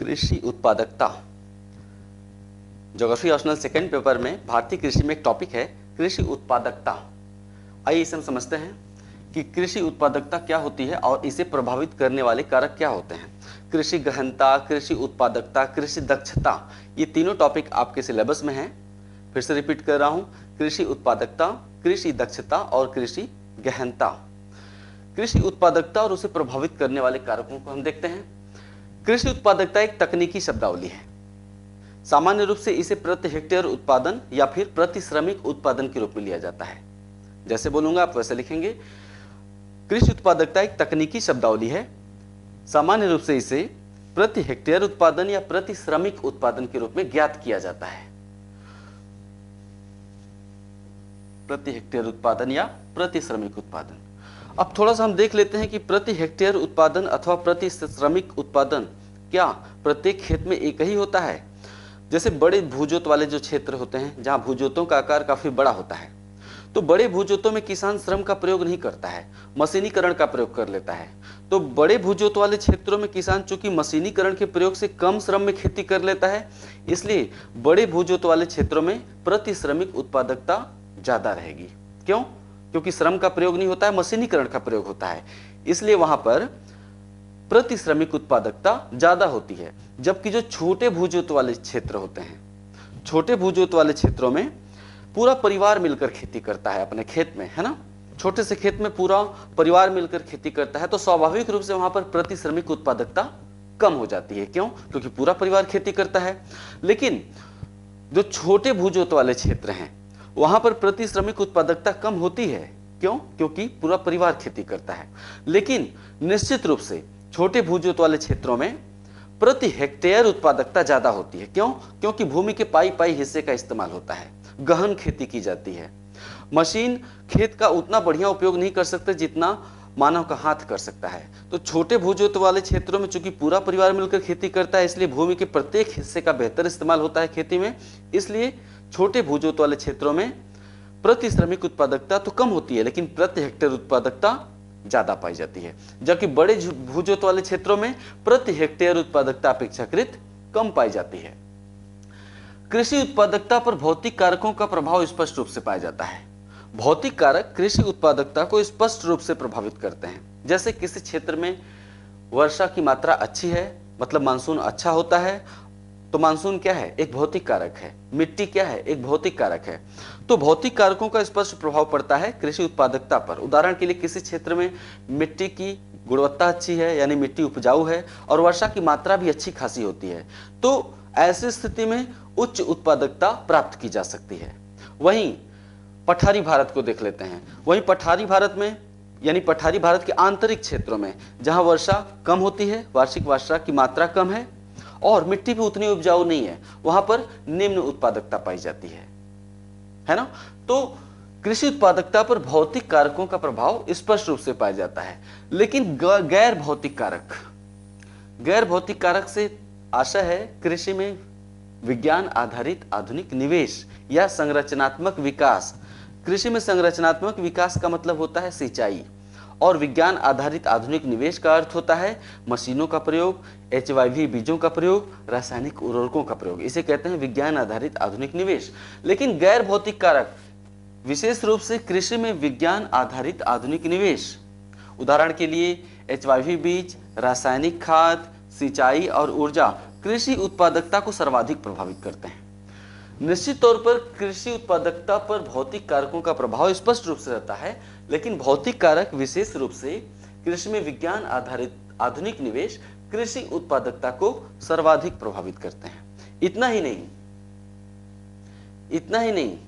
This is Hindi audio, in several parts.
कृषि उत्पादकता। ज्योग्राफी ऑप्शनल सेकंड पेपर में भारतीय कृषि में एक टॉपिक है कृषि उत्पादकता। आइए इसे हम समझते हैं कि कृषि उत्पादकता क्या होती है और इसे प्रभावित करने वाले कारक क्या होते हैं। कृषि गहनता, कृषि उत्पादकता, कृषि दक्षता, ये तीनों टॉपिक आपके सिलेबस में हैं। फिर से रिपीट कर रहा हूं, कृषि उत्पादकता, कृषि दक्षता और कृषि गहनता। कृषि उत्पादकता और उसे प्रभावित करने वाले कारकों को हम देखते हैं। कृषि उत्पादकता एक तकनीकी शब्दावली है। सामान्य रूप से इसे प्रति हेक्टेयर उत्पादन या फिर प्रति श्रमिक उत्पादन के रूप में लिया जाता है। जैसे बोलूंगा आप वैसे लिखेंगे। कृषि उत्पादकता एक तकनीकी शब्दावली है। सामान्य रूप से इसे प्रति हेक्टेयर उत्पादन या प्रति श्रमिक उत्पादन के रूप में ज्ञात किया जाता है। प्रति हेक्टेयर उत्पादन या प्रति श्रमिक उत्पादन। अब थोड़ा सा हम देख लेते हैं कि प्रति हेक्टेयर उत्पादन अथवा प्रति श्रमिक उत्पादन क्या प्रत्येक खेत में एक ही होता है। जैसे बड़े भूजोत वाले जो क्षेत्र होते हैं, जहां भूजोतों का आकार काफी बड़ा होता है, तो बड़े भूजोतों में किसान श्रम का प्रयोग नहीं करता है, मशीनीकरण का प्रयोग कर लेता है। तो बड़े भूजोत वाले क्षेत्रों में किसान चूंकि मशीनीकरण के प्रयोग से कम श्रम में खेती कर लेता है, इसलिए बड़े भूजोत वाले क्षेत्रों में प्रति श्रमिक उत्पादकता ज्यादा रहेगी। क्यों? क्योंकि श्रम का प्रयोग नहीं होता है, मशीनीकरण का प्रयोग होता है, इसलिए वहां पर प्रति श्रमिक उत्पादकता ज्यादा होती है। जबकि जो छोटे भूजोत वाले क्षेत्र होते हैं, छोटे भूजोत वाले क्षेत्रों में पूरा परिवार मिलकर खेती करता है अपने खेत में, है ना। छोटे से खेत में पूरा परिवार मिलकर खेती करता है, तो स्वाभाविक रूप से वहां पर प्रति श्रमिक उत्पादकता कम हो जाती है। क्यों? क्योंकि पूरा परिवार खेती करता है। लेकिन जो छोटे भूजोत वाले क्षेत्र हैं, वहां पर प्रति श्रमिक उत्पादकता कम होती है। क्यों? क्योंकि पूरा परिवार खेती करता है। लेकिन निश्चित रूप से छोटे भूजोत वाले क्षेत्रों में प्रति हेक्टेयर उत्पादकता ज्यादा होती है। क्यों? क्योंकि भूमि के पाई पाई हिस्से का इस्तेमाल होता है, गहन खेती की जाती है। मशीन खेत का उतना बढ़िया उपयोग नहीं कर सकते जितना मानव का हाथ कर सकता है। तो छोटे भूजोत वाले क्षेत्रों में चूंकि पूरा परिवार मिलकर खेती करता है, इसलिए भूमि के प्रत्येक हिस्से का बेहतर इस्तेमाल होता है खेती में। इसलिए छोटे भूजोत वाले क्षेत्रों में प्रति श्रमिक उत्पादकता तो कम होती है, लेकिन प्रति हेक्टेयर उत्पादकता ज्यादा पाई जाती है। जबकि बड़े भूजोत वाले क्षेत्रों में प्रति हेक्टेयर उत्पादकता अपेक्षाकृत कम पाई जाती है। कृषि उत्पादकता पर भौतिक कारकों का प्रभाव स्पष्ट रूप से पाया जाता है। भौतिक कारक कृषि उत्पादकता को स्पष्ट रूप से प्रभावित करते हैं। जैसे किसी क्षेत्र में वर्षा की मात्रा अच्छी है, मतलब मानसून अच्छा होता है, तो मानसून क्या है? एक भौतिक कारक है। मिट्टी क्या है? एक भौतिक कारक है। तो भौतिक कारकों का स्पष्ट प्रभाव पड़ता है कृषि उत्पादकता पर। उदाहरण के लिए किसी क्षेत्र में मिट्टी की गुणवत्ता अच्छी है, यानी मिट्टी उपजाऊ है, और वर्षा की मात्रा भी अच्छी खासी होती है, तो ऐसी स्थिति में उच्च उत्पादकता प्राप्त की जा सकती है। वहीं पठारी भारत को देख लेते हैं। वहीं पठारी भारत में, यानी पठारी भारत के आंतरिक क्षेत्रों में, जहां वर्षा कम होती है, वार्षिक वर्षा की मात्रा कम है और मिट्टी भी उतनी उपजाऊ नहीं है, वहां पर निम्न उत्पादकता पाई जाती है ना। तो कृषि उत्पादकता पर भौतिक कारकों का प्रभाव स्पष्ट रूप से पाया जाता है। लेकिन गैर भौतिक कारक से आशा है कृषि में विज्ञान आधारित आधुनिक निवेश या संरचनात्मक विकास। कृषि में संरचनात्मक विकास का मतलब होता है सिंचाई, और विज्ञान आधारित आधुनिक निवेश का अर्थ होता है मशीनों का प्रयोग, HYV बीजों का प्रयोग, रासायनिक उर्वरकों का प्रयोग। इसे कहते हैं विज्ञान आधारित आधुनिक निवेश। लेकिन गैर भौतिक कारक, विशेष रूप से कृषि में विज्ञान आधारित आधुनिक निवेश, उदाहरण के लिए HYV बीज, रासायनिक खाद, सिंचाई और ऊर्जा, कृषि उत्पादकता को सर्वाधिक प्रभावित करते हैं। निश्चित तौर पर कृषि उत्पादकता पर भौतिक कारकों का प्रभाव स्पष्ट रूप से रहता है, लेकिन भौतिक कारक विशेष रूप से कृषि में विज्ञान आधारित आधुनिक निवेश कृषि उत्पादकता को सर्वाधिक प्रभावित करते हैं। इतना ही नहीं,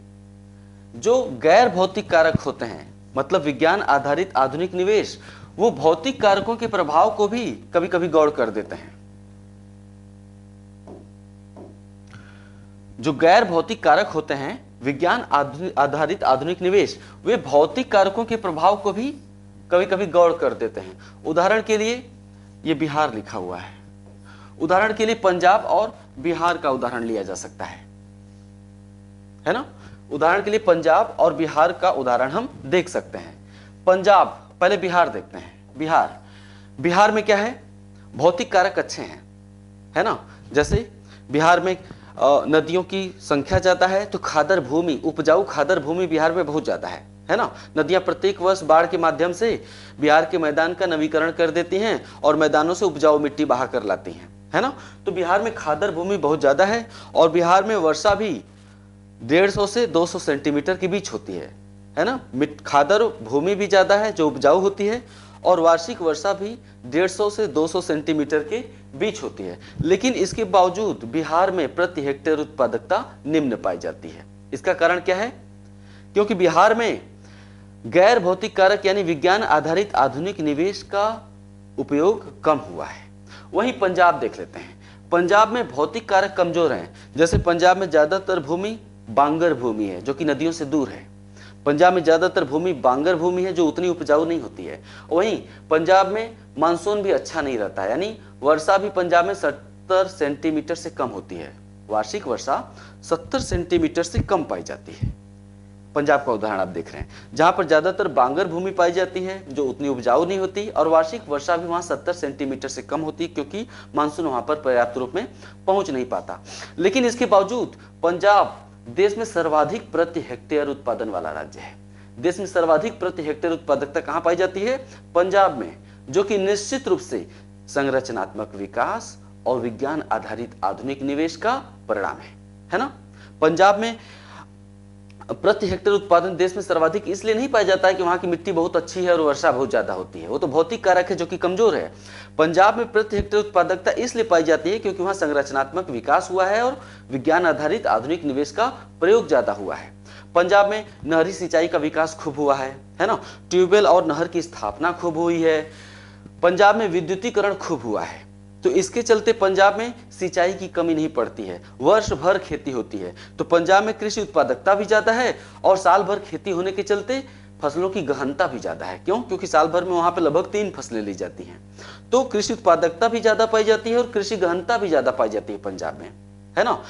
जो गैर भौतिक कारक होते हैं, मतलब विज्ञान आधारित आधुनिक निवेश, वो भौतिक कारकों के प्रभाव को भी कभी कभी गौण कर देते हैं। जो गैर भौतिक कारक होते हैं, विज्ञान आधारित आधुनिक निवेश, वे भौतिक कारकों के प्रभाव को भी कभी कभी गौण कर देते हैं। उदाहरण के लिए ये बिहार लिखा हुआ है, उदाहरण के लिए पंजाब और बिहार का उदाहरण लिया जा सकता है ना। उदाहरण के लिए पंजाब और बिहार का उदाहरण हम देख सकते हैं। पंजाब, पहले बिहार देखते हैं। बिहार में क्या है? भौतिक कारक अच्छे हैं, है ना। जैसे बिहार में नदियों की संख्या ज़्यादा है, तो खादर भूमि, उपजाऊ खादर भूमि बिहार में बहुत ज़्यादा है ना। नदियां प्रत्येक वर्ष बाढ़ के माध्यम से बिहार के मैदान का नवीकरण कर देती हैं और मैदानों से उपजाऊ मिट्टी बहा कर लाती हैं, है ना। तो बिहार में खादर भूमि बहुत ज़्यादा है और बिहार में वर्षा भी 150 से 200 सेंटीमीटर के बीच होती है ना। खादर भूमि भी ज़्यादा है जो उपजाऊ होती है और वार्षिक वर्षा भी 150 से 200 सेंटीमीटर के बीच होती है। लेकिन इसके बावजूद बिहार में प्रति हेक्टेयर उत्पादकता निम्न पाई जाती है। इसका कारण क्या है? क्योंकि बिहार में गैर भौतिक कारक यानी विज्ञान आधारित आधुनिक निवेश का उपयोग कम हुआ है। वहीं पंजाब देख लेते हैं। पंजाब में भौतिक कारक कमजोर हैं। जैसे पंजाब में ज्यादातर भूमि बांगर भूमि है जो कि नदियों से दूर है। पंजाब में ज्यादातर भूमि बांगर भूमि है जो उतनी उपजाऊ नहीं होती है। वहीं पंजाब में मानसून भी अच्छा नहीं रहता है, यानी वर्षा भी पंजाब में 70 सेंटीमीटर से कम होती है। वार्षिक वर्षा 70 सेंटीमीटर से कम पाई जाती है। पंजाब का उदाहरण आप देख रहे हैं, जहां पर ज्यादातर बांगर भूमि पाई जाती है जो उतनी उपजाऊ नहीं होती और वार्षिक वर्षा भी वहां 70 सेंटीमीटर से कम होती है क्योंकि मानसून वहां पर पर्याप्त रूप में पहुंच नहीं पाता। लेकिन इसके बावजूद पंजाब देश में सर्वाधिक प्रति हेक्टेयर उत्पादन वाला राज्य है। देश में सर्वाधिक प्रति हेक्टेयर उत्पादकता कहां पाई जाती है? पंजाब में, जो कि निश्चित रूप से संरचनात्मक विकास और विज्ञान आधारित आधुनिक निवेश का परिणाम है ना। पंजाब में प्रति हेक्टेयर उत्पादन देश में सर्वाधिक इसलिए नहीं पाया जाता है कि वहां की मिट्टी बहुत अच्छी है और वर्षा बहुत ज्यादा होती है, वो तो भौतिक कारक है जो कि कमजोर है। पंजाब में प्रति हेक्टेयर उत्पादकता इसलिए पाई जाती है क्योंकि वहां संरचनात्मक विकास हुआ है और विज्ञान आधारित आधुनिक निवेश का प्रयोग ज्यादा हुआ है। पंजाब में नहरी सिंचाई का विकास खूब हुआ है ना। ट्यूबवेल और नहर की स्थापना खूब हुई है। पंजाब में विद्युतीकरण खूब हुआ है, तो इसके चलते पंजाब में सिंचाई की कमी नहीं पड़ती है, वर्ष भर खेती होती है। तो पंजाब में कृषि उत्पादकता भी ज्यादा है और साल भर खेती होने के चलते फसलों की गहनता भी ज्यादा है। क्यों? क्योंकि साल भर में वहां पे लगभग 3 फसलें ली जाती हैं। तो कृषि उत्पादकता भी ज्यादा पाई जाती है और कृषि गहनता भी ज्यादा पाई जाती है पंजाब में, है ना।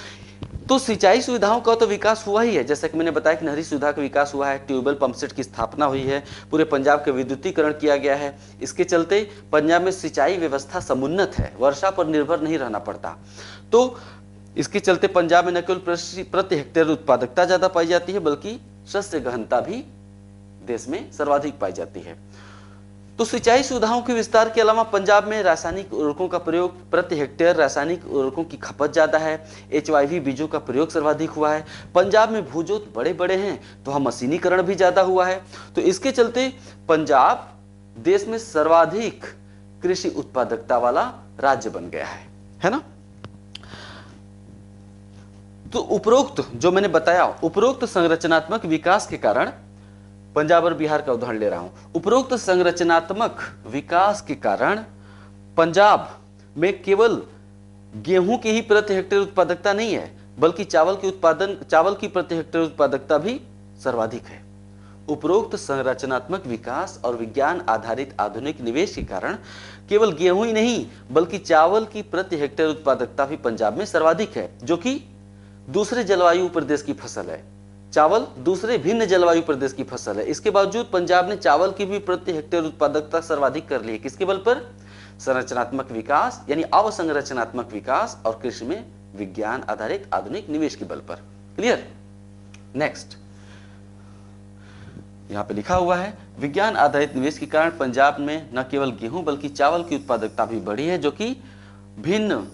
तो सिंचाई सुविधाओं का तो विकास हुआ ही है, जैसा कि मैंने बताया कि नहरी सुविधा का विकास हुआ है, ट्यूबवेल पंपसेट की स्थापना हुई है, पूरे पंजाब का विद्युतीकरण किया गया है। इसके चलते पंजाब में सिंचाई व्यवस्था समुन्नत है, वर्षा पर निर्भर नहीं रहना पड़ता। तो इसके चलते पंजाब में न केवल प्रति हेक्टेयर उत्पादकता ज्यादा पाई जाती है बल्कि शस्य गहनता भी देश में सर्वाधिक पाई जाती है। तो सिंचाई सुविधाओं के विस्तार के अलावा पंजाब में रासायनिक उर्वरकों का प्रयोग, प्रति हेक्टेयर रासायनिक उर्वरकों की खपत ज्यादा है। HYV बीजों का प्रयोग सर्वाधिक हुआ है। पंजाब में भूजोत बड़े बड़े हैं तो वहां मशीनीकरण भी ज्यादा हुआ है। तो इसके चलते पंजाब देश में सर्वाधिक कृषि उत्पादकता वाला राज्य बन गया है ना। तो उपरोक्त जो मैंने बताया, उपरोक्त संरचनात्मक विकास के कारण, पंजाब और बिहार का उदाहरण ले रहा हूं, उपरोक्त संरचनात्मक विकास के कारण पंजाब में केवल गेहूं की ही प्रति हेक्टेयर उत्पादकता नहीं है बल्कि चावल की प्रति हेक्टेयर उत्पादकता भी सर्वाधिक है। उपरोक्त संरचनात्मक विकास और विज्ञान आधारित आधुनिक निवेश के कारण केवल गेहूं ही नहीं बल्कि चावल की प्रति हेक्टेयर उत्पादकता भी पंजाब में सर्वाधिक है, जो कि दूसरे जलवायु प्रदेश की फसल है। चावल दूसरे भिन्न जलवायु प्रदेश की फसल है, इसके बावजूद पंजाब ने चावल की भी प्रति हेक्टेयर उत्पादकता सर्वाधिक कर ली है। किसके बल पर? संरचनात्मक विकास यानी अवसंरचनात्मक विकास और कृषि में विज्ञान आधारित आधुनिक निवेश के बल पर। क्लियर? नेक्स्ट, यहां पे लिखा हुआ है विज्ञान आधारित निवेश के कारण पंजाब में न केवल गेहूं बल्कि चावल की उत्पादकता भी बढ़ी है, जो कि भिन्न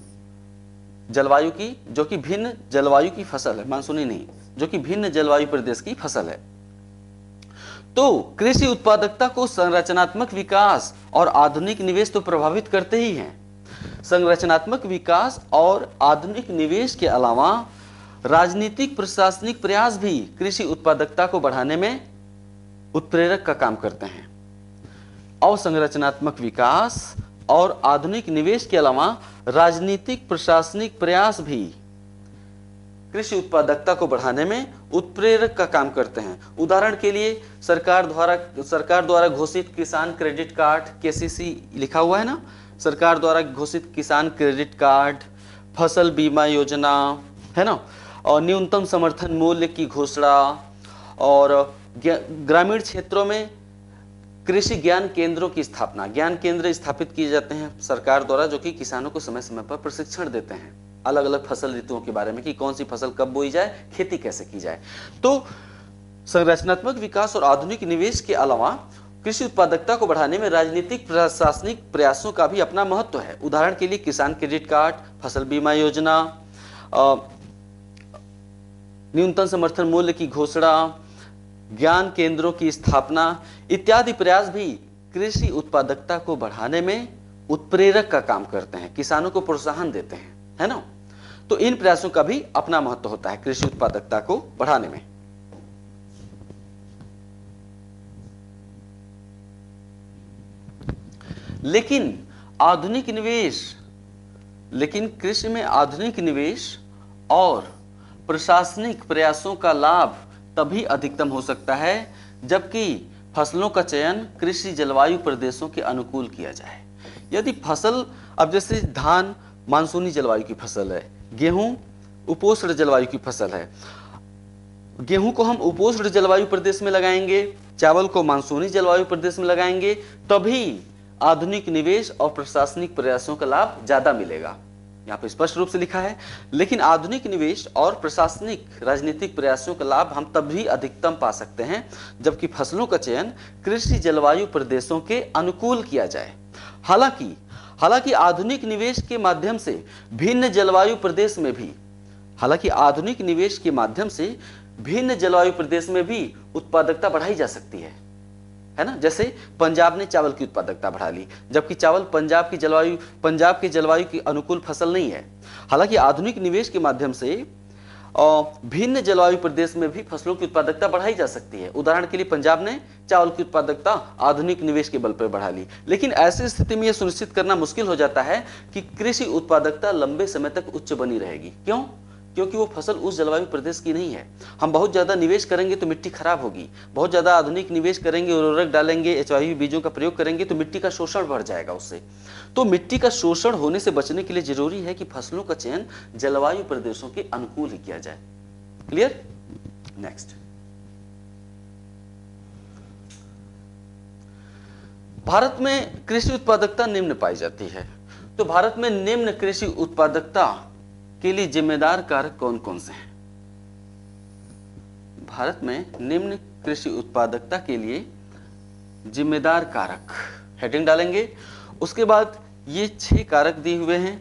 जलवायु की फसल है, मानसूनी नहीं, जो कि भिन्न जलवायु प्रदेश की फसल है। तो कृषि उत्पादकता को संरचनात्मक विकास और आधुनिक निवेश तो प्रभावित करते ही हैं। संरचनात्मक विकास और आधुनिक निवेश के अलावा राजनीतिक प्रशासनिक प्रयास भी कृषि उत्पादकता को बढ़ाने में उत्प्रेरक का काम करते हैं। अवसंरचनात्मक विकास और आधुनिक निवेश के अलावा राजनीतिक प्रशासनिक प्रयास भी कृषि उत्पादकता को बढ़ाने में उत्प्रेरक का काम करते हैं। उदाहरण के लिए सरकार द्वारा घोषित किसान क्रेडिट कार्ड, KCC लिखा हुआ है ना, सरकार द्वारा घोषित किसान क्रेडिट कार्ड, फसल बीमा योजना, है ना, और न्यूनतम समर्थन मूल्य की घोषणा, और ग्रामीण क्षेत्रों में कृषि ज्ञान केंद्रों की स्थापना, ज्ञान केंद्र स्थापित किए जाते हैं सरकार द्वारा, जो कि किसानों को समय समय पर प्रशिक्षण देते हैं अलग अलग फसल ऋतुओं के बारे में कि कौन सी फसल कब बोई जाए, खेती कैसे की जाए। तो संरचनात्मक विकास और आधुनिक निवेश के अलावा कृषि उत्पादकता को बढ़ाने में राजनीतिक प्रशासनिक प्रयासों का भी अपना महत्व है। उदाहरण के लिए किसान क्रेडिट कार्ड, फसल बीमा योजना, न्यूनतम समर्थन मूल्य की घोषणा, ज्ञान केंद्रों की स्थापना इत्यादि प्रयास भी कृषि उत्पादकता को बढ़ाने में उत्प्रेरक का काम करते हैं, किसानों को प्रोत्साहन देते हैं, है ना। तो इन प्रयासों का भी अपना महत्व होता है कृषि उत्पादकता को बढ़ाने में। लेकिन कृषि में आधुनिक निवेश और प्रशासनिक प्रयासों का लाभ तभी अधिकतम हो सकता है जबकि फसलों का चयन कृषि जलवायु प्रदेशों के अनुकूल किया जाए। यदि फसल, अब जैसे धान मानसूनी जलवायु की फसल है, गेहूं उपोष्ण जलवायु की फसल है, गेहूं को हम उपोष्ण जलवायु प्रदेश में लगाएंगे, चावल को मानसूनी जलवायु प्रदेश में लगाएंगे, तभी आधुनिक निवेश और प्रशासनिक प्रयासों का लाभ ज्यादा मिलेगा। यहाँ पर स्पष्ट रूप से लिखा है। लेकिन आधुनिक निवेश और प्रशासनिक राजनीतिक प्रयासों का लाभ हम तभी अधिकतम पा सकते हैं जबकि फसलों का चयन कृषि जलवायु प्रदेशों के अनुकूल किया जाए। हालांकि आधुनिक निवेश के माध्यम से भिन्न जलवायु प्रदेश में भी उत्पादकता बढ़ाई जा सकती है ना। जैसे पंजाब ने चावल की उत्पादकता बढ़ा ली, जबकि चावल पंजाब की जलवायु की अनुकूल फसल नहीं है। हालांकि आधुनिक निवेश के माध्यम से भिन्न जलवायु प्रदेश में भी फसलों की उत्पादकता बढ़ाई जा सकती है। उदाहरण के लिए पंजाब ने चावल की उत्पादकता आधुनिक निवेश के बल पर बढ़ा ली। लेकिन ऐसी स्थिति में यह सुनिश्चित करना मुश्किल हो जाता है कि कृषि उत्पादकता लंबे समय तक उच्च बनी रहेगी। क्यों? क्योंकि वो फसल उस जलवायु प्रदेश की नहीं है। हम बहुत ज्यादा निवेश करेंगे तो मिट्टी खराब होगी, बहुत ज्यादा आधुनिक निवेश करेंगे, उर्वरक डालेंगे, एचआईवी बीजों का प्रयोग करेंगे तो मिट्टी का शोषण बढ़ जाएगा उससे। तो मिट्टी का शोषण होने से बचने के लिए जरूरी है कि फसलों का चयन जलवायु प्रदेशों के अनुकूल ही किया जाए। क्लियर? नेक्स्ट, भारत में कृषि उत्पादकता निम्न पाई जाती है। तो भारत में निम्न कृषि उत्पादकता के लिए जिम्मेदार कारक कौन कौन से हैं? भारत में निम्न कृषि उत्पादकता के लिए जिम्मेदार कारक, हेडिंग डालेंगे। उसके बाद ये 6 कारक दिए हुए हैं,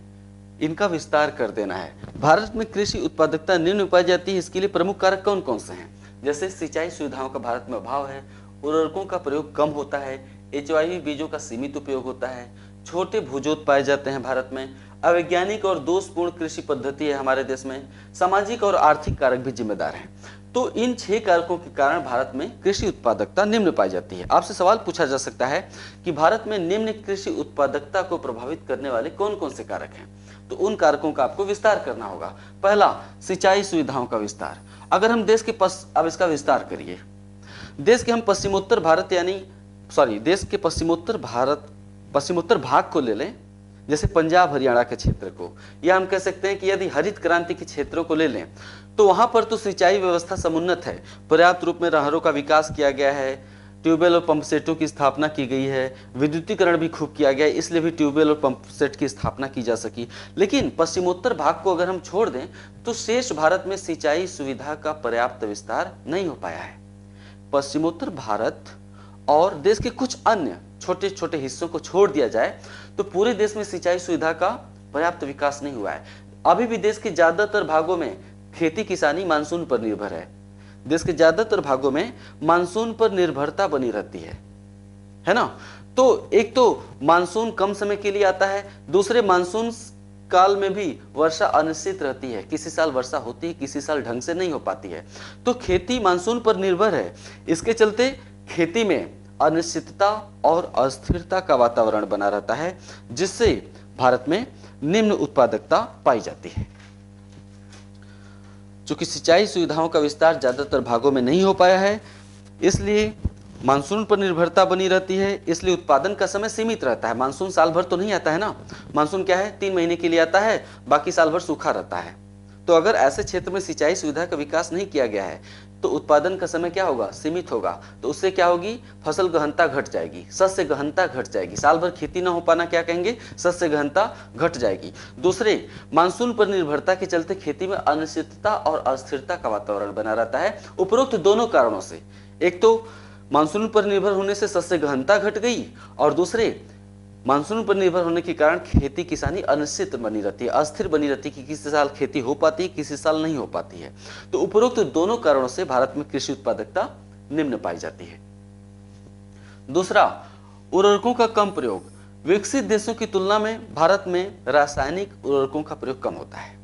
इनका विस्तार कर देना है। भारत में कृषि उत्पादकता निम्न पाई जाती है, इसके लिए प्रमुख कारक कौन कौन से हैं? जैसे सिंचाई सुविधाओं का भारत में अभाव है, उर्वरकों का प्रयोग कम होता है, एचआईवी बीजों का सीमित उपयोग होता है, छोटे भूजोत पाए जाते हैं भारत में, अवैज्ञानिक और दोषपूर्ण कृषि पद्धति है हमारे देश में, सामाजिक और आर्थिक कारक भी जिम्मेदार हैं। तो इन 6 कारकों के कारण भारत में कृषि उत्पादकता निम्न पाई जाती है। आपसे सवाल पूछा जा सकता है कि भारत में निम्न कृषि उत्पादकता को प्रभावित करने वाले कौन कौन से कारक हैं? तो उन कारकों का आपको विस्तार करना होगा। पहला, सिंचाई सुविधाओं का विस्तार। अगर हम देश के अब इसका विस्तार करिए, देश के हम पश्चिमोत्तर भाग को ले लें, जैसे पंजाब हरियाणा के क्षेत्र को, या हम कह सकते हैं कि यदि हरित क्रांति के क्षेत्रों को ले लें तो वहां पर तो सिंचाई व्यवस्था समुन्नत है, पर्याप्त रूप में नहरों का विकास किया गया है, ट्यूबवेल और पंप सेटों की स्थापना की गई है, विद्युतीकरण भी खूब किया गया है, इसलिए भी ट्यूबवेल और पंप सेट की स्थापना की जा सकी। लेकिन पश्चिमोत्तर भाग को अगर हम छोड़ दें तो शेष भारत में सिंचाई सुविधा का पर्याप्त विस्तार नहीं हो पाया है। पश्चिमोत्तर भारत और देश के कुछ अन्य छोटे छोटे हिस्सों को छोड़ दिया जाए तो पूरे देश में सिंचाई सुविधा का पर्याप्त विकास नहीं हुआ है। अभी भी देश के ज्यादातर भागों में खेती किसानी मानसून पर निर्भर है। देश के ज्यादातर भागों में मानसून पर निर्भरता बनी रहती है ना। तो एक तो मानसून कम समय के लिए आता है, दूसरे मानसून काल में भी वर्षा अनिश्चित रहती है, किसी साल वर्षा होती है, किसी साल ढंग से नहीं हो पाती है। तो खेती मानसून पर निर्भर है, इसके चलते खेती में अनिश्चितता और अस्थिरता का वातावरण बना रहता है, जिससे भारत में निम्न उत्पादकता पाई जाती है। चूंकि सिंचाई सुविधाओं का विस्तार ज्यादातर भागों में नहीं हो पाया है, इसलिए मानसून पर निर्भरता बनी रहती है, इसलिए उत्पादन का समय सीमित रहता है। मानसून साल भर तो नहीं आता है ना, मानसून क्या है 3 महीने के लिए आता है, बाकी साल भर सूखा रहता है। तो अगर ऐसे क्षेत्र में सिंचाई सुविधा का विकास नहीं किया गया है तो उत्पादन का समय क्या होगा, सीमित होगा। तो उससे क्या होगी, फसल गहनता घट जाएगी, शस्य गहनता घट जाएगी। साल भर खेती ना हो पाना क्या कहेंगे, शस्य गहनता घट जाएगी। दूसरे, मानसून पर निर्भरता के चलते खेती में अनिश्चितता और अस्थिरता का वातावरण बना रहता है। उपरोक्त दोनों कारणों से, एक तो मानसून पर निर्भर होने से शस्य गहनता घट गई, और दूसरे मानसून पर निर्भर होने के कारण खेती किसानी अनिश्चित बनी रहती है, अस्थिर बनी रहती है कि किसी साल खेती हो पाती है, किसी साल नहीं हो पाती है। तो उपरोक्त दोनों कारणों से भारत में कृषि उत्पादकता निम्न पाई जाती है। दूसरा, उर्वरकों का कम प्रयोग। विकसित देशों की तुलना में भारत में रासायनिक उर्वरकों का प्रयोग कम होता है।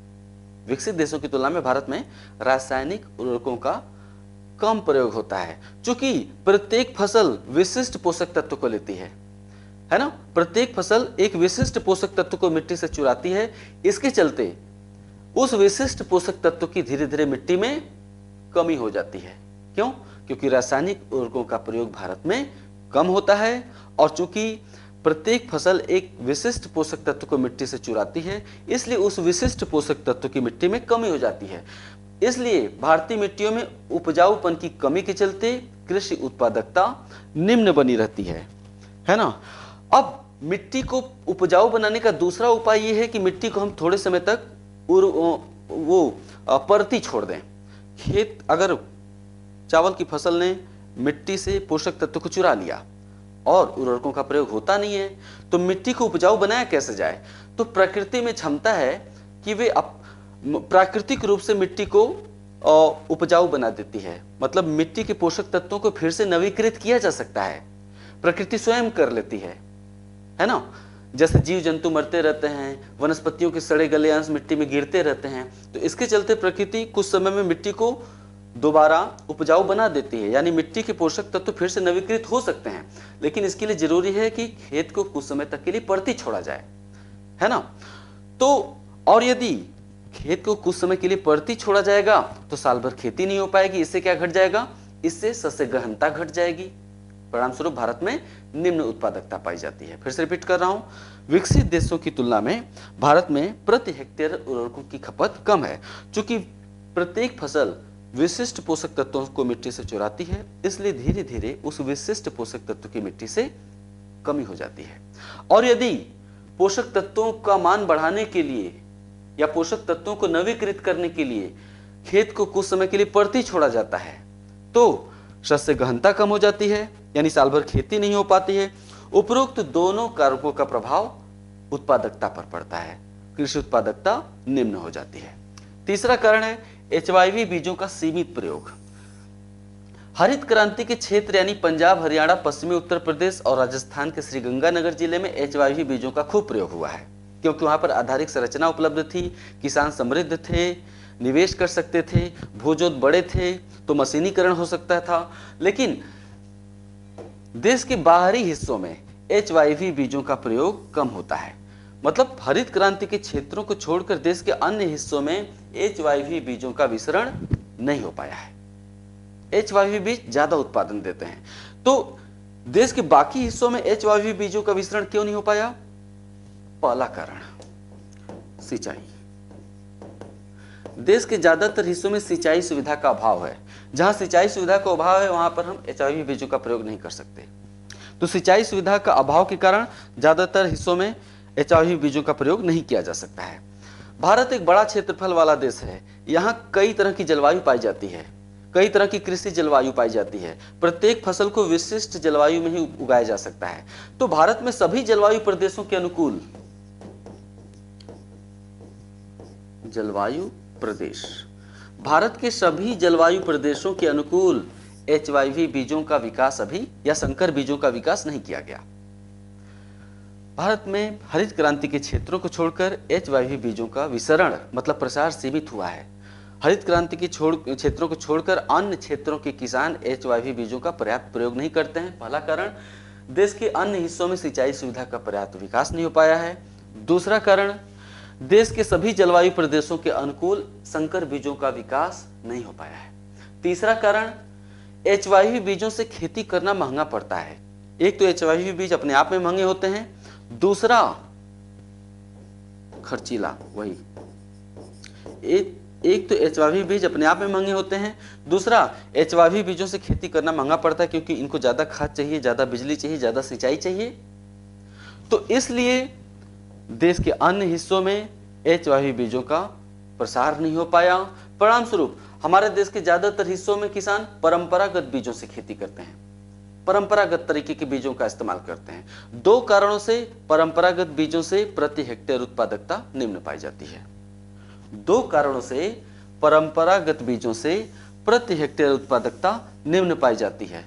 विकसित देशों की तुलना में भारत में रासायनिक उर्वरकों का कम प्रयोग होता है, क्योंकि प्रत्येक फसल विशिष्ट पोषक तत्व को लेती है ना। प्रत्येक फसल एक विशिष्ट पोषक तत्व को मिट्टी से चुराती है। इसके चलते उस विशिष्ट पोषक तत्व की धीरे धीरे मिट्टी में कमी हो जाती है। क्यों? क्योंकि रासायनिक उर्वरकों का प्रयोग भारत में कम होता है, और चूंकि प्रत्येक फसल एक विशिष्ट पोषक तत्व को मिट्टी से चुराती है, इसलिए उस विशिष्ट पोषक तत्व की मिट्टी में कमी हो जाती है। इसलिए भारतीय मिट्टियों में उपजाऊपन की कमी के चलते कृषि उत्पादकता निम्न बनी रहती है ना। अब मिट्टी को उपजाऊ बनाने का दूसरा उपाय यह है कि मिट्टी को हम थोड़े समय तक परती छोड़ दें। खेत, अगर चावल की फसल ने मिट्टी से पोषक तत्व को चुरा लिया और उर्वरकों का प्रयोग होता नहीं है, तो मिट्टी को उपजाऊ बनाया कैसे जाए। तो प्रकृति में क्षमता है कि वे प्राकृतिक रूप से मिट्टी को उपजाऊ बना देती है। मतलब मिट्टी के पोषक तत्वों को फिर से नवीकृत किया जा सकता है, प्रकृति स्वयं कर लेती है ना। जैसे जीव जंतु मरते रहते हैं, वनस्पतियों के सड़े गले अंश मिट्टी में गिरते रहते हैं, तो इसके चलते प्रकृति कुछ समय में मिट्टी को दोबारा उपजाऊ बना देती है, यानी मिट्टी के पोषक तत्व फिर से नवीकृत हो सकते हैं। लेकिन इसके लिए जरूरी है कि खेत को कुछ समय तक के लिए परती छोड़ा जाए, है ना। तो और यदि खेत को कुछ समय के लिए परती छोड़ा जाएगा तो साल भर खेती नहीं हो पाएगी। इससे क्या घट जाएगा, इससे शस्य गहनता घट जाएगी। परिणाम स्वरूप भारत में निम्न उत्पादकता पाई जाती है। फिर से रिपीट कर रहा हूं, विकसित देशों की तुलना में भारत में प्रति हेक्टेयर उर्वरकों की खपत कम है, क्योंकि प्रत्येक फसल विशिष्ट पोषक तत्वों को मिट्टी से चुराती है, इसलिए धीरे धीरे उस विशिष्ट पोषक तत्व की मिट्टी से कमी हो जाती है। और यदि पोषक तत्वों का मान बढ़ाने के लिए या पोषक तत्वों को नवीकृत करने के लिए खेत को कुछ समय के लिए परती छोड़ा जाता है, तो शस्य गहनता कम हो जाती है, यानी साल भर खेती नहीं हो पाती है। उपरोक्त दोनों कारकों का प्रभाव उत्पादकता पर पड़ता है, कृषि उत्पादकता निम्न हो जाती है। तीसरा कारण है एचवाईवी बीजों का सीमित प्रयोग। हरित क्रांति के क्षेत्र यानी पंजाब, हरियाणा, पश्चिमी उत्तर प्रदेश और राजस्थान के श्रीगंगानगर जिले में एचवाईवी बीजों का खूब प्रयोग हुआ है, क्योंकि वहां पर आधारिक संरचना उपलब्ध थी, किसान समृद्ध थे, निवेश कर सकते थे, भूजोत बड़े थे, तो मशीनीकरण हो सकता था। लेकिन देश के बाहरी हिस्सों में एचवाईवी बीजों का प्रयोग कम होता है। मतलब हरित क्रांति के क्षेत्रों को छोड़कर देश के अन्य हिस्सों में एचवाईवी बीजों का वितरण नहीं हो पाया है। एचवाईवी बीज ज्यादा उत्पादन देते हैं, तो देश के बाकी हिस्सों में एचवाईवी बीजों का वितरण क्यों नहीं हो पाया? पहला कारण, सिंचाई। देश के ज्यादातर हिस्सों में सिंचाई सुविधा का अभाव है। जहां सिंचाई सुविधा का अभाव है वहां पर हम एचवाईवी बीजों का प्रयोग नहीं कर सकते। तो सिंचाई सुविधा का अभाव के कारण ज्यादातर हिस्सों में एचवाईवी बीजों का प्रयोग नहीं किया जा सकता है। भारत एक बड़ा क्षेत्रफल वाला देश है। यहाँ कई तरह की जलवायु पाई जाती है, कई तरह की कृषि जलवायु पाई जाती है। प्रत्येक फसल को विशिष्ट जलवायु में ही उगाया जा सकता है। तो भारत में सभी जलवायु प्रदेशों के अनुकूल जलवायु प्रदेश, भारत के सभी जलवायु प्रदेशों के अनुकूल एचवाईवी बीजों का विकास अभी या संकर बीजों का विकास नहीं किया गया। भारत में हरित क्रांति के क्षेत्रों को छोड़कर एचवाईवी बीजों का विसरण मतलब प्रसार सीमित हुआ है। हरित क्रांति के क्षेत्रों को छोड़कर अन्य क्षेत्रों के किसान एचवाईवी बीजों का पर्याप्त प्रयोग नहीं करते हैं। पहला कारण, देश के अन्य हिस्सों में सिंचाई सुविधा का पर्याप्त विकास नहीं हो पाया है। दूसरा कारण, देश के सभी जलवायु प्रदेशों के अनुकूल संकर बीजों का विकास नहीं हो पाया है। तीसरा कारण, एचवाईवी बीजों से खेती करना महंगा पड़ता है। एक तो एचवाईवी बीज अपने आप में महंगे होते हैं, दूसरा खर्चीला, वही एक तो एचवावी बीज अपने आप में महंगे होते हैं, दूसरा एचवावी बीजों से खेती करना महंगा पड़ता है क्योंकि इनको ज़्यादा खाद चाहिए, ज़्यादा बिजली चाहिए, ज़्यादा सिंचाई चाहिए। तो इसलिए देश के अन्य हिस्सों में एचवावी बीजों का प्रसार नहीं हो पाया। परिणाम स्वरूप हमारे देश के ज्यादातर हिस्सों में किसान परंपरागत बीजों से खेती करते हैं, परंपरागत तरीके के बीजों का इस्तेमाल करते हैं। दो कारणों से परंपरागत बीजों से प्रति हेक्टेयर उत्पादकता निम्न पाई जाती है। दो कारणों से परंपरागत बीजों से प्रति हेक्टेयर उत्पादकता निम्न पाई जाती है।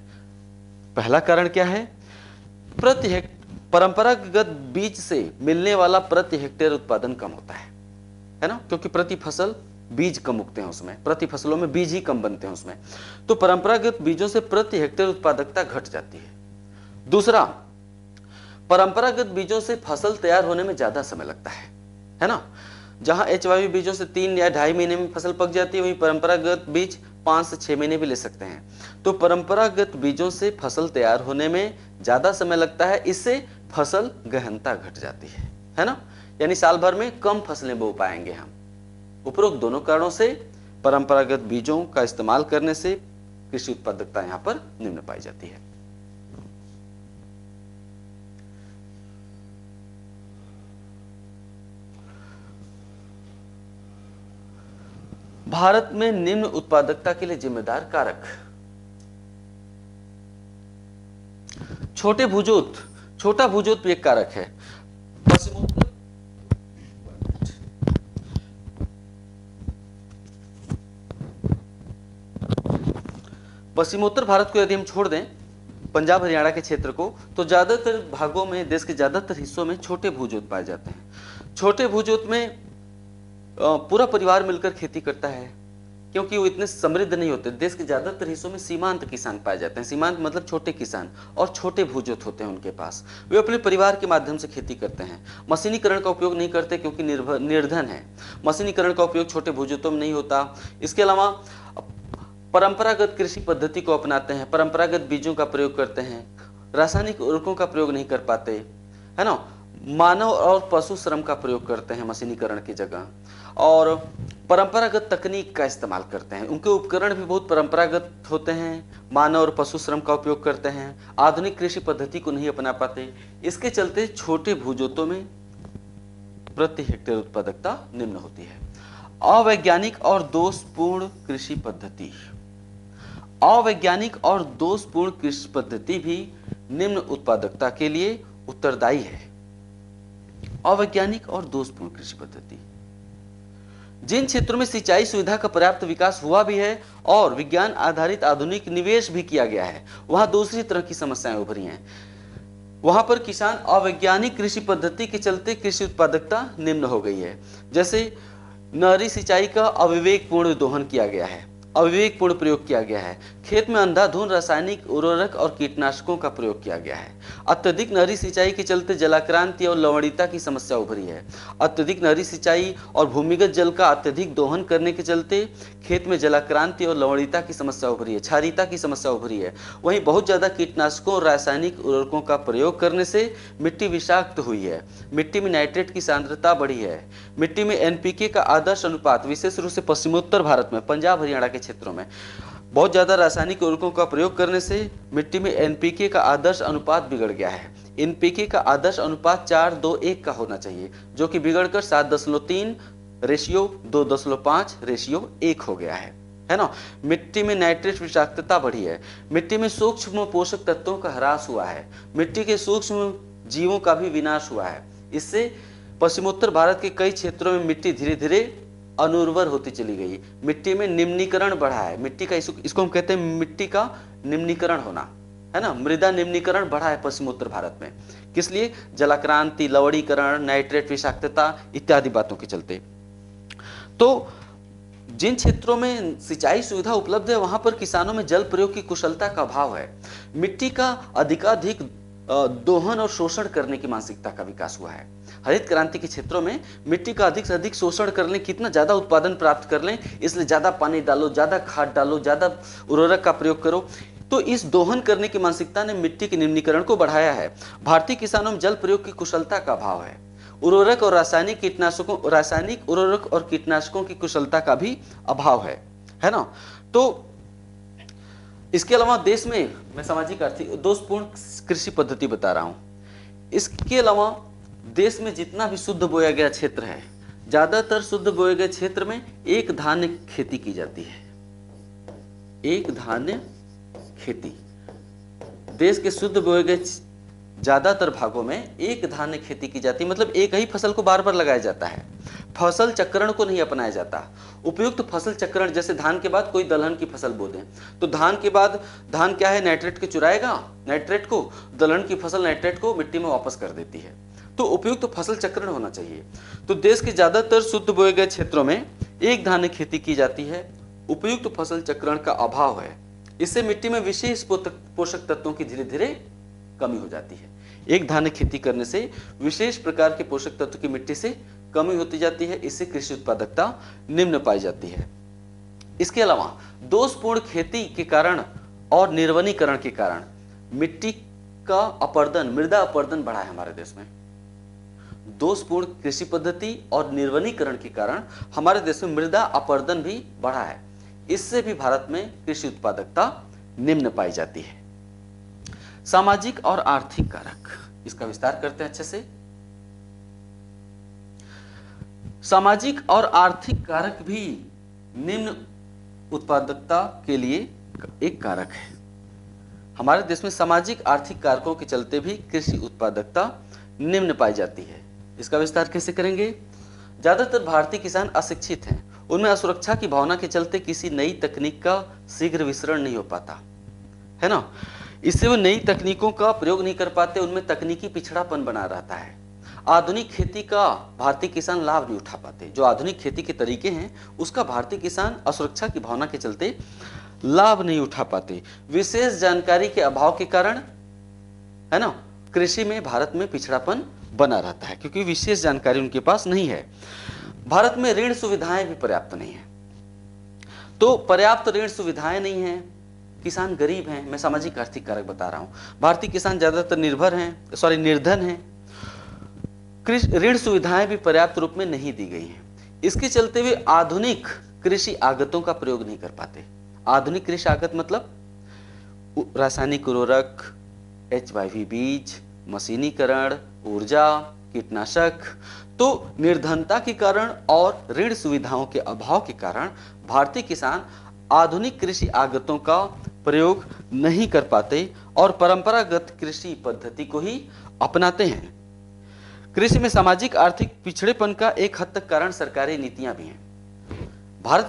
पहला कारण क्या है? परंपरागत बीज से मिलने वाला प्रति हेक्टेयर उत्पादन कम होता है ना, क्योंकि प्रति फसल बीज कम उगते हैं उसमें, प्रति फसलों में बीज ही कम बनते हैं उसमें, तो परंपरागत बीजों से प्रति हेक्टेयर उत्पादकता घट जाती है। दूसरा, परंपरागत बीजों से फसल तैयार होने में ज्यादा समय लगता है ना। जहां एचवावी बीजों से 3 या 2.5 महीने में फसल पक जाती है, वहीं परंपरागत बीज 5 से 6 महीने भी ले सकते हैं। तो परंपरागत बीजों से फसल तैयार होने में ज्यादा समय लगता है, इससे फसल गहनता घट जाती है ना, यानी साल भर में कम फसलें बो पाएंगे हम। उपरोक्त दोनों कारणों से परंपरागत बीजों का इस्तेमाल करने से कृषि उत्पादकता यहां पर निम्न पाई जाती है। भारत में निम्न उत्पादकता के लिए जिम्मेदार कारक। छोटा भूजोत भी एक कारक है। पश्चिमोत्तर भारत को यदि हम छोड़ दें, पंजाब हरियाणा के क्षेत्र को, तो ज्यादातर भागों में, देश के ज्यादातर हिस्सों में छोटे भूजोत पाए जाते हैं। छोटे भूजोत में पूरा परिवार मिलकर खेती करता है, क्योंकि वो इतने समृद्ध नहीं होते। देश के ज्यादातर हिस्सों में सीमांत किसान पाए जाते हैं। सीमांत मतलब छोटे किसान, और छोटे भूजोत होते हैं उनके पास। वे अपने परिवार के माध्यम से खेती करते हैं, मशीनीकरण का उपयोग नहीं करते क्योंकि निर्धन है। मशीनीकरण का उपयोग छोटे भूजोतों में नहीं होता। इसके अलावा परंपरागत कृषि पद्धति को अपनाते हैं, परंपरागत बीजों का प्रयोग करते हैं, रासायनिक उर्वरकों का प्रयोग नहीं कर पाते, है ना। मानव और पशु श्रम का प्रयोग करते हैं मशीनीकरण की जगह, और परंपरागत तकनीक का इस्तेमाल करते हैं। उनके उपकरण भी बहुत परंपरागत होते हैं, मानव और पशु श्रम का उपयोग करते हैं, आधुनिक कृषि पद्धति को नहीं अपना पाते। इसके चलते छोटे भूजोतों में प्रति हेक्टेयर उत्पादकता निम्न होती है। अवैज्ञानिक और दोषपूर्ण कृषि पद्धति। अवैज्ञानिक और दोषपूर्ण कृषि पद्धति भी निम्न उत्पादकता के लिए उत्तरदायी है। अवैज्ञानिक और दोषपूर्ण कृषि पद्धति। जिन क्षेत्रों में सिंचाई सुविधा का पर्याप्त विकास हुआ भी है और विज्ञान आधारित आधुनिक निवेश भी किया गया है, वहां दूसरी तरह की समस्याएं उभरी हैं। वहां पर किसान अवैज्ञानिक कृषि पद्धति के चलते कृषि उत्पादकता निम्न हो गई है। जैसे नहरी सिंचाई का अविवेकपूर्ण दोहन किया गया है, अविवेकपूर्ण प्रयोग किया गया है। खेत में अंधाधुंध रासायनिक उर्वरक और कीटनाशकों का प्रयोग किया गया है। अत्यधिक नहरी सिंचाई के चलते जलाक्रांति और लवणीयता की समस्या उभरी है। अत्यधिक नहरी सिंचाई और भूमिगत जल का अत्यधिक दोहन करने के चलते खेत में जलाक्रांति और लवणीयता की समस्या उभरी है, क्षारीयता की समस्या उभरी है। वहीं बहुत ज्यादा कीटनाशकों और रासायनिक उर्वरकों का प्रयोग करने से मिट्टी विषाक्त हुई है, मिट्टी में नाइट्रेट की सांद्रता बढ़ी है, मिट्टी में एनपीके का आदर्श अनुपात, विशेष रूप से पश्चिमोत्तर भारत में, पंजाब हरियाणा के क्षेत्रों में बहुत ज्यादा रासायनिक उर्वरकों का प्रयोग करने से मिट्टी में एनपीके का आदर्श अनुपात बिगड़ गया है। एनपीके का आदर्श अनुपात 4:2:1 का होना चाहिए, जो कि बिगड़कर 7:3:2:5:1 हो गया है ना। मिट्टी में नाइट्रेट विषाक्तता बढ़ी है, मिट्टी में सूक्ष्म पोषक तत्वों का ह्रास हुआ है, मिट्टी के सूक्ष्म जीवों का भी विनाश हुआ है। इससे पश्चिमोत्तर भारत के कई क्षेत्रों में मिट्टी धीरे धीरे अनुर्वर होती चली गई, मिट्टी में निम्नीकरण बढ़ा है। मिट्टी का इसको हम कहते हैं मिट्टी का निम्नीकरण होना, है ना। मृदा निम्नीकरण बढ़ा है पश्चिमोत्तर भारत में, किस लिए? जलाक्रांति, लवणीकरण, नाइट्रेट विषाक्तता इत्यादि बातों के चलते। तो जिन क्षेत्रों में सिंचाई सुविधा उपलब्ध है वहां पर किसानों में जल प्रयोग की कुशलता का अभाव है। मिट्टी का अधिकाधिक दोहन और शोषण करने की मानसिकता का विकास हुआ है। हरित क्रांति के क्षेत्रों में मिट्टी का अधिक से अधिक शोषण कर लें, कितना ज्यादा उत्पादन प्राप्त कर लें, इसलिए ज्यादा पानी डालो, ज्यादा खाद डालो, ज्यादा उर्वरक का प्रयोग करो। तो इस दोहन करने की मानसिकता ने मिट्टी के निम्नीकरण को बढ़ाया है। भारतीय किसानों में जल प्रयोग की कुशलता का अभाव है। उर्वरक और रासायनिक उर्वरक और कीटनाशकों की कुशलता का भी अभाव है ना। तो इसके अलावा देश में मैं सामाजिक आर्थिक दोषपूर्ण कृषि पद्धति बता रहा हूं। इसके अलावा देश में जितना भी शुद्ध बोया गया क्षेत्र है, ज्यादातर शुद्ध बोए गए क्षेत्र में एक धान्य खेती की जाती है। एक धान्य खेती, देश के शुद्ध बोए गए ज्यादातर भागों में एक धान्य खेती की जाती है, मतलब एक ही फसल को बार बार लगाया जाता है। फसल चक्रण को नहीं अपनाया जाता। उपयुक्त फसल चक्रण, जैसे धान के बाद कोई दलहन की फसल बो दें, तो धान के बाद धान क्या है, नाइट्रेट को चुराएगा, नाइट्रेट को, दलहन की फसल नाइट्रेट को मिट्टी में वापस कर देती है। तो उपयुक्त फसल चक्रण होना चाहिए। तो देश के ज्यादातर शुद्ध बोए गए क्षेत्रों में एक धान्य खेती की जाती है। उपयुक्त फसल चक्रण का अभाव है, इससे मिट्टी में विशेष पोषक तत्वों की धीरे धीरे कमी हो जाती है। एक धान्य खेती करने से विशेष प्रकार के पोषक तत्व की मिट्टी से कमी होती जाती है, इससे कृषि उत्पादकता निम्न पाई जाती है। इसके अलावा दोषपूर्ण खेती के कारण और निर्वनीकरण के कारण मिट्टी का अपरदन, मृदा अपरदन बढ़ा है हमारे देश में। दोषपूर्ण कृषि पद्धति और निर्वनीकरण के कारण हमारे देश में मृदा अपरदन भी बढ़ा है, इससे भी भारत में कृषि उत्पादकता निम्न पाई जाती है। सामाजिक और आर्थिक कारक, इसका विस्तार करते हैं अच्छे से। सामाजिक और आर्थिक कारक भी निम्न उत्पादकता के लिए एक कारक है। हमारे देश में सामाजिक आर्थिक कारकों के चलते भी कृषि उत्पादकता निम्न पाई जाती है। इसका विस्तार कैसे करेंगे। ज्यादातर भारतीय किसान अशिक्षित हैं, उनमें असुरक्षा की भावना के चलते किसी नई तकनीक का शीघ्र विसरण नहीं हो पाता, है ना। इससे वो नई तकनीकों का प्रयोग नहीं कर पाते, उनमें तकनीकी पिछड़ापन बना रहता है। आधुनिक खेती का भारतीय किसान लाभ नहीं उठा पाते। जो आधुनिक खेती के तरीके हैं उसका भारतीय किसान असुरक्षा की भावना के चलते लाभ नहीं उठा पाते। विशेष जानकारी के अभाव के कारण, है ना, कृषि में भारत में पिछड़ापन बना रहता है, क्योंकि विशेष जानकारी उनके पास नहीं है। भारत में ऋण सुविधाएं भी पर्याप्त नहीं है। तो पर्याप्त ऋण सुविधाएं नहीं है, किसान गरीब हैं। मैं सामाजिक आर्थिक कारक बता रहा हूं। भारतीय किसान ज्यादातर निर्धन हैं। ऋण सुविधाएं भी पर्याप्त रूप में नहीं दी गई हैं। इसके चलते वे आधुनिक कृषि आगतों का प्रयोग नहीं कर पाते। आधुनिक कृषि आगत मतलब रासायनिक उर्वरक, HYV बीज, मशीनीकरण, ऊर्जा, कीटनाशक। तो निर्धनता के कारण और ऋण सुविधाओं के अभाव के कारण भारतीय किसान आधुनिक कृषि आगतों का प्रयोग नहीं कर पाते और परंपरागत कृषि पद्धति को ही अपनाते हैं। कृषि में सामाजिक आर्थिक पिछड़ेपन का एक हद तक कारण सरकारी नीतियां भी हैं। भारत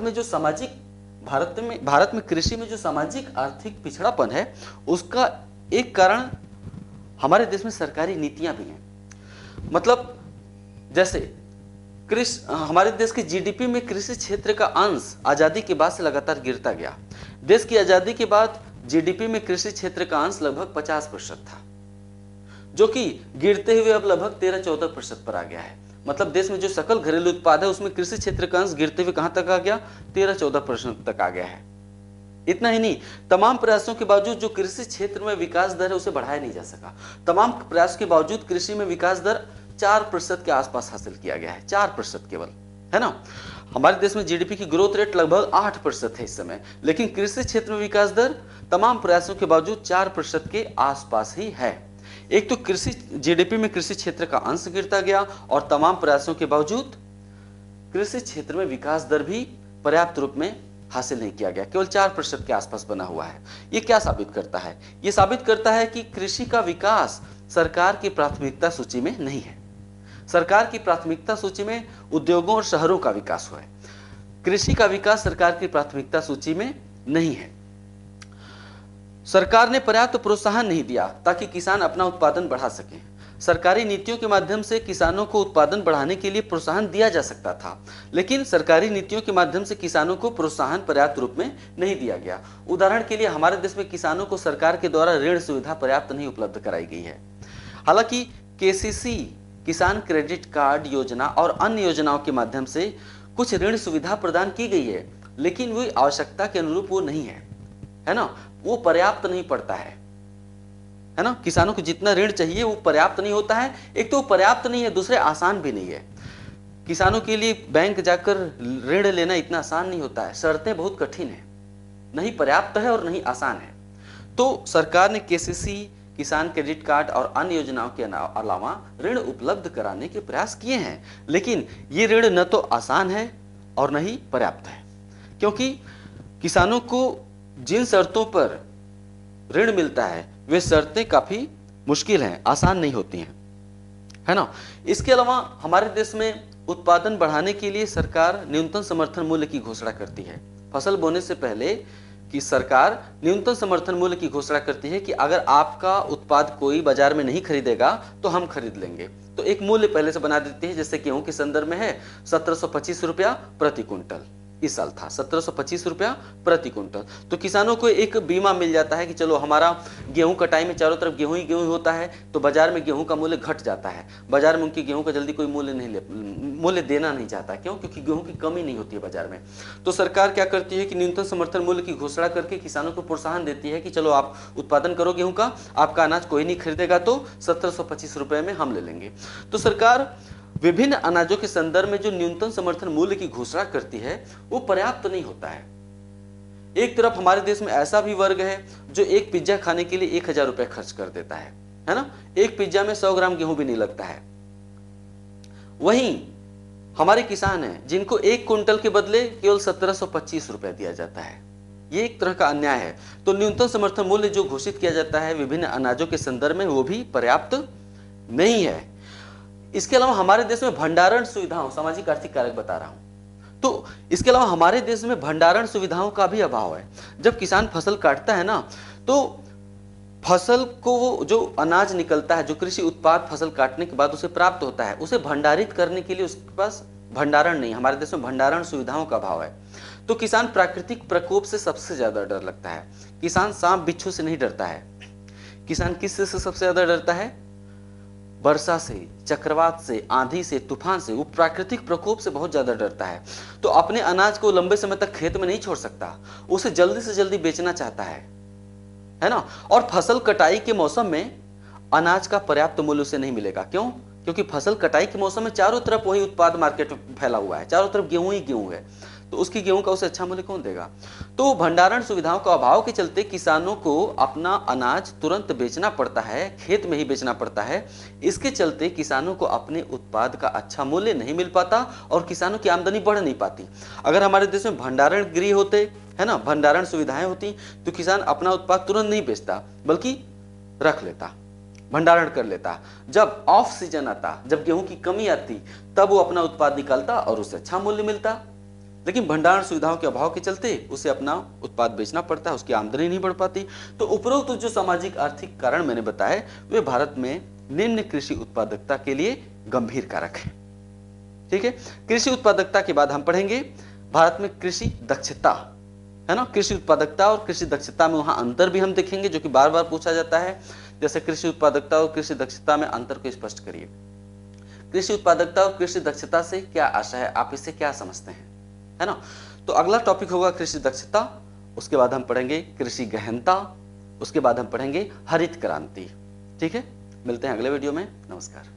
में कृषि में जो सामाजिक आर्थिक पिछड़ापन है उसका एक कारण हमारे देश में सरकारी नीतियां भी हैं। मतलब जैसे हमारे देश के जीडीपी में कृषि क्षेत्र का अंश आजादी के बाद से लगातार गिरता गया। देश की आजादी के बाद जीडीपी में कृषि क्षेत्र का अंश लगभग 50% था, जो कि गिरते हुए अब लगभग 13-14% पर आ गया है। मतलब देश में जो सकल घरेलू उत्पाद है उसमें कृषि क्षेत्र का अंश गिरते हुए कहां तक आ गया, 13-14% तक आ गया है। इतना ही नहीं, तमाम प्रयासों के बावजूद जो कृषि क्षेत्र में विकास दर है उसे बढ़ाया नहीं जा सका। तमाम प्रयास के बावजूद कृषि में विकास दर 4% के आसपास हासिल किया गया है, 4% केवल, है ना। हमारे देश में जीडीपी की ग्रोथ रेट लगभग 8% है इस समय, लेकिन कृषि क्षेत्र में विकास दर तमाम प्रयासों के बावजूद 4% के आसपास ही है। एक तो जीडीपी में कृषि क्षेत्र का अंश गिरता गया और तमाम प्रयासों के बावजूद कृषि क्षेत्र में विकास दर भी पर्याप्त रूप में हासिल नहीं किया गया, केवल 4% के आसपास बना हुआ है। ये क्या साबित करता है? ये साबित करता है कि कृषि का विकास सरकार की प्राथमिकता सूची में नहीं है। सरकार की प्राथमिकता सूची में उद्योगों और शहरों का विकास हुआ है, कृषि का विकास सरकार की प्राथमिकता सूची में नहीं है। सरकार ने पर्याप्त प्रोत्साहन नहीं दिया ताकि किसान अपना उत्पादन बढ़ा सकें। सरकारी नीतियों के माध्यम से किसानों को उत्पादन बढ़ाने के लिए प्रोत्साहन दिया जा सकता था, लेकिन सरकारी नीतियों के माध्यम से किसानों को प्रोत्साहन पर्याप्त रूप में नहीं दिया गया। उदाहरण के लिए हमारे देश में किसानों को सरकार के द्वारा ऋण सुविधा पर्याप्त नहीं उपलब्ध कराई गई है। हालांकि केसीसी, किसान क्रेडिट कार्ड योजना और अन्य योजनाओं के माध्यम से कुछ ऋण सुविधा प्रदान की गई है, लेकिन वो आवश्यकता के अनुरूप वो नहीं है, है ना, वो पर्याप्त नहीं पड़ता है है ना। किसानों को जितना ऋण चाहिए वो पर्याप्त नहीं होता है। एक तो वो पर्याप्त नहीं है, दूसरे आसान भी नहीं है। किसानों के लिए बैंक जाकर ऋण लेना इतना आसान नहीं होता है, शर्तें बहुत कठिन है, नहीं पर्याप्त है और नहीं आसान है। तो सरकार ने केसीसी, किसान क्रेडिट कार्ड और अन्य योजनाओं के अलावा ऋण उपलब्ध कराने के प्रयास किए हैं, लेकिन ये ऋण न तो आसान है और न ही पर्याप्त है, क्योंकि किसानों को जिन शर्तों पर ऋण मिलता है वे शर्तें काफी मुश्किल हैं, आसान नहीं होती हैं, है ना। इसके अलावा हमारे देश में उत्पादन बढ़ाने के लिए सरकार न्यूनतम समर्थन मूल्य की घोषणा करती है। फसल बोने से पहले कि सरकार न्यूनतम समर्थन मूल्य की घोषणा करती है कि अगर आपका उत्पाद कोई बाजार में नहीं खरीदेगा तो हम खरीद लेंगे। तो एक मूल्य पहले से बना देती है, जैसे गेहूं के संदर्भ में है 1725 रुपया प्रति क्विंटल, इस साल था 1725 रुपया प्रति क्विंटल। तो किसानों को एक बीमा मिल जाता है कि चलो हमारा गेहूं कटाई में चारों तरफ गेहूं ही गेहूं होता है, तो बाजार में गेहूं का मूल्य घट जाता है। बाजार में उनकी गेहूं का जल्दी कोई मूल्य देना नहीं चाहता, क्यों? क्योंकि गेहूं की कमी नहीं होती है बाजार में। तो सरकार क्या करती है कि न्यूनतम समर्थन मूल्य की घोषणा करके किसानों को प्रोत्साहन देती है कि चलो आप उत्पादन करो गेहूं का, आपका अनाज कोई नहीं खरीदेगा तो 1725 रुपए में हम ले लेंगे। तो सरकार विभिन्न अनाजों के संदर्भ में जो न्यूनतम समर्थन मूल्य की घोषणा करती है वो पर्याप्त नहीं होता है। एक तरफ हमारे देश में ऐसा भी वर्ग है जो एक पिज्जा खाने के लिए 1000 रुपए खर्च कर देता है ना। एक पिज्जा में 100 ग्राम गेहूं भी नहीं लगता है। वहीं हमारे किसान हैं जिनको एक क्विंटल के बदले केवल 1725 रुपए दिया जाता है। ये एक तरह का अन्याय है। तो न्यूनतम समर्थन मूल्य जो घोषित किया जाता है विभिन्न अनाजों के संदर्भ में वो भी पर्याप्त नहीं है। इसके अलावा हमारे देश में भंडारण सुविधाओं, सामाजिक आर्थिक कारक बता रहा हूं, तो इसके अलावा हमारे देश में भंडारण सुविधाओं का भी अभाव है। जब किसान फसल काटता है ना, तो फसल को वो जो अनाज निकलता है, जो कृषि उत्पाद फसल काटने के बाद उसे प्राप्त होता है, उसे भंडारित करने के लिए उसके पास भंडारण नहीं। हमारे देश में भंडारण सुविधाओं का अभाव है। तो किसान प्राकृतिक प्रकोप से सबसे ज्यादा डर लगता है। किसान सांप बिच्छू से नहीं डरता है। किसान किससे सबसे ज्यादा डरता है? वर्षा से, चक्रवात से, आंधी से, तूफान से, वो प्राकृतिक प्रकोप से बहुत ज्यादा डरता है। तो अपने अनाज को लंबे समय तक खेत में नहीं छोड़ सकता, उसे जल्दी से जल्दी बेचना चाहता है ना। और फसल कटाई के मौसम में अनाज का पर्याप्त मूल्य उसे नहीं मिलेगा। क्यों? क्योंकि फसल कटाई के मौसम में चारों तरफ वही उत्पाद मार्केट में फैला हुआ है, चारों तरफ गेहूं ही गेहूं है, तो उसकी गेहूं का उसे अच्छा मूल्य कौन देगा? तो भंडारण सुविधाओं का अभाव के चलते किसानों को अपना अनाज तुरंत बेचना पड़ता है, खेत में ही बेचना पड़ता है। इसके चलते किसानों को अपने उत्पाद का अच्छा मूल्य नहीं मिल पाता और किसानों की आमदनी बढ़ नहीं पाती। अगर हमारे देश में भंडारण गृह होते, है ना, भंडारण सुविधाएं होती, तो किसान अपना उत्पाद तुरंत नहीं बेचता बल्कि रख लेता, भंडारण कर लेता। जब ऑफ सीजन आता, जब गेहूं की कमी आती, तब वो अपना उत्पाद निकालता और उसे अच्छा मूल्य मिलता। लेकिन भंडारण सुविधाओं के अभाव के चलते उसे अपना उत्पाद बेचना पड़ता है, उसकी आमदनी नहीं बढ़ पाती। तो उपरोक्त जो सामाजिक आर्थिक कारण मैंने बताए वे भारत में निम्न कृषि उत्पादकता के लिए गंभीर कारक है। ठीक है, कृषि उत्पादकता के बाद हम पढ़ेंगे भारत में कृषि दक्षता, है ना। कृषि उत्पादकता और कृषि दक्षता में वहां अंतर भी हम देखेंगे, जो कि बार बार पूछा जाता है। जैसे कृषि उत्पादकता और कृषि दक्षता में अंतर को स्पष्ट करिए। कृषि उत्पादकता और कृषि दक्षता से क्या आशा है, आप इससे क्या समझते हैं, है ना। तो अगला टॉपिक होगा कृषि दक्षता, उसके बाद हम पढ़ेंगे कृषि गहनता, उसके बाद हम पढ़ेंगे हरित क्रांति। ठीक है, मिलते हैं अगले वीडियो में। नमस्कार।